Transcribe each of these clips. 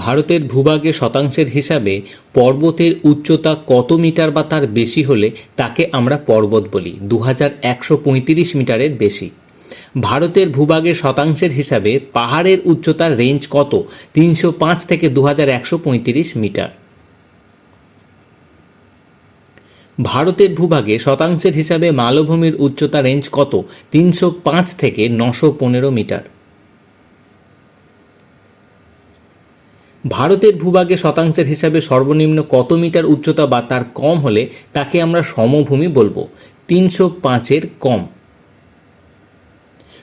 ভারতের ভূভাগে শতাংশের হিসাবে পর্বতের উচ্চতা কত মিটার বা তার বেশি হলে তাকে আমরা পর্বত বলি? 2135 মিটারের বেশি। ভারতের ভূভাগের শতাংশের হিসাবে পাহাড়ের উচ্চতার রেঞ্জ কত? 305 থেকে 2135 মিটার। ভারতের ভূভাগে শতাংশের হিসাবে মালভূমির উচ্চতা রেঞ্জ কত? 305 থেকে 915 মিটার। ভারতের ভূভাগে শতাংশের হিসাবে সর্বনিম্ন কত মিটার উচ্চতা বা তার কম হলে তাকে আমরা সমভূমি বলবো? 305-এর কম।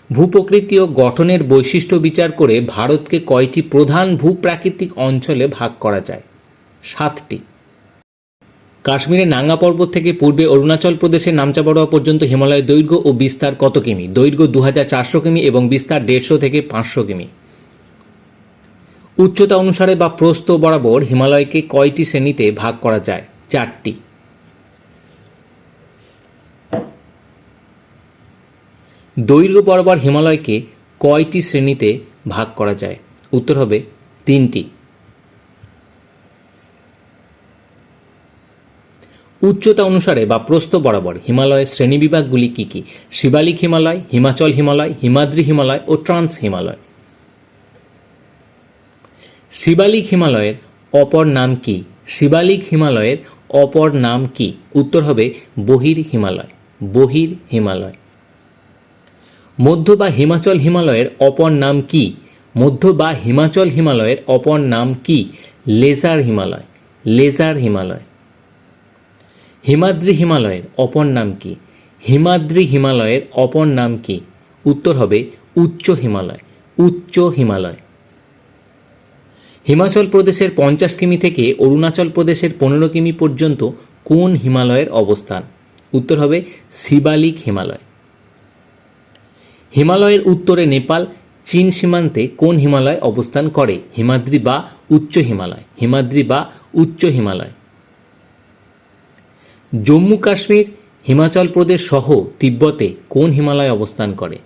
ভূপ্রকৃতি ও গঠনের বৈশিষ্ট্য বিচার করে ভারতকে কয়টি প্রধান ভূপ্রাকৃতিক অঞ্চলে ভাগ করা যায়? 7টি। কাশ্মীরের নাঙ্গা পর্বত থেকে পূর্বে অরুণাচল প্রদেশের নামচা বড়োয়া পর্যন্ত হিমালয়ের দৈর্ঘ্য ও বিস্তার কত কিমি? দৈর্ঘ্য 2400 কিমি এবং বিস্তার 150 থেকে 500 কিমি। উচ্চতা অনুসারে বা প্রস্থ বরাবর হিমালয়কে কয়টি শ্রেণীতে ভাগ করা যায়? 4টি। দৈর্ঘ্য বরাবর হিমালয়কে কয়টি শ্রেণীতে ভাগ করা যায়? উত্তর হবে 3টি। উচ্চতা অনুসারে বা প্রস্থ বরাবর হিমালয়ের শ্রেণীবিভাগগুলি কী কী? শিবালিক হিমালয়, হিমাচল হিমালয়, হিমাদ্রি হিমালয় ও ট্রান্স হিমালয়। শিবালিক হিমালয়ের অপর নাম কি? শিবালিক হিমালয়ের অপর নাম কি? উত্তর হবে বহির হিমালয়। বহির হিমালয়। মধ্য বা হিমাচল হিমালয়ের অপর নাম কি? মধ্য বা হিমাচল হিমালয়ের অপর নাম কি? লেজার হিমালয়। লেজার হিমালয়। হিমাদ্রি হিমালয়ের অপর নাম কি? হিমাদ্রি হিমালয়ের অপর নাম কি? উত্তর হবে উচ্চ হিমালয়। উচ্চ হিমালয়। হিমাচল প্রদেশের 50 কিমি থেকে অরুণাচল প্রদেশের 15 কিমি পর্যন্ত কোন হিমালয়ের অবস্থান? উত্তর হবে শিবালিক হিমালয়। হিমালয়ের উত্তরে নেপাল চীন সীমান্তে কোন হিমালয় অবস্থান করে? হিমাদ্রি বা উচ্চ হিমালয়। হিমাদ্রি বা উচ্চ হিমালয়। জম্মু কাশ্মীর, হিমাচল প্রদেশ সহ তিব্বতে কোন হিমালয় অবস্থান করে?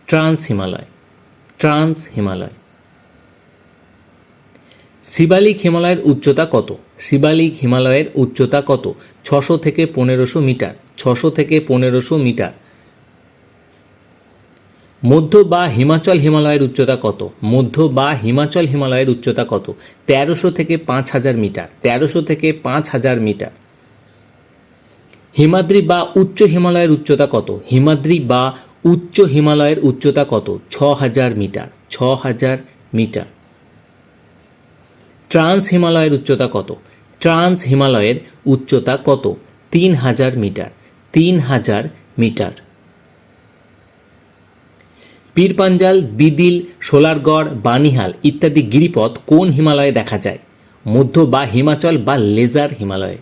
ট্রান্স হিমালয়। ট্রান্স হিমালয়। শিবালিক হিমালয়ের উচ্চতা কত? শিবালিক হিমালয়ের উচ্চতা কত? 600 থেকে 1500 মিটার। 600 থেকে 1500 মিটার। মধ্য বা হিমাচল হিমালয়ের উচ্চতা কত? মধ্য বা হিমাচল হিমালয়ের উচ্চতা কত? 1300 থেকে 5000 মিটার। 1300 থেকে 5000 মিটার। হিমাদ্রি বা উচ্চ হিমালয়ের উচ্চতা কত? হিমাদ্রি বা উচ্চ হিমালয়ের উচ্চতা কত? 6000 মিটার। 6000 মিটার। ট্রান্স হিমালয়ের উচ্চতা কত? ট্রান্স হিমালয়ের উচ্চতা কত? 3000 মিটার। 3000 মিটার। পীরপাঞ্জাল, বিদিল, সোলারগড়, বানিহাল ইত্যাদি গিরিপথ কোন হিমালয়ে দেখা যায়? মধ্য বা হিমাচল বা লেজার হিমালয়ে।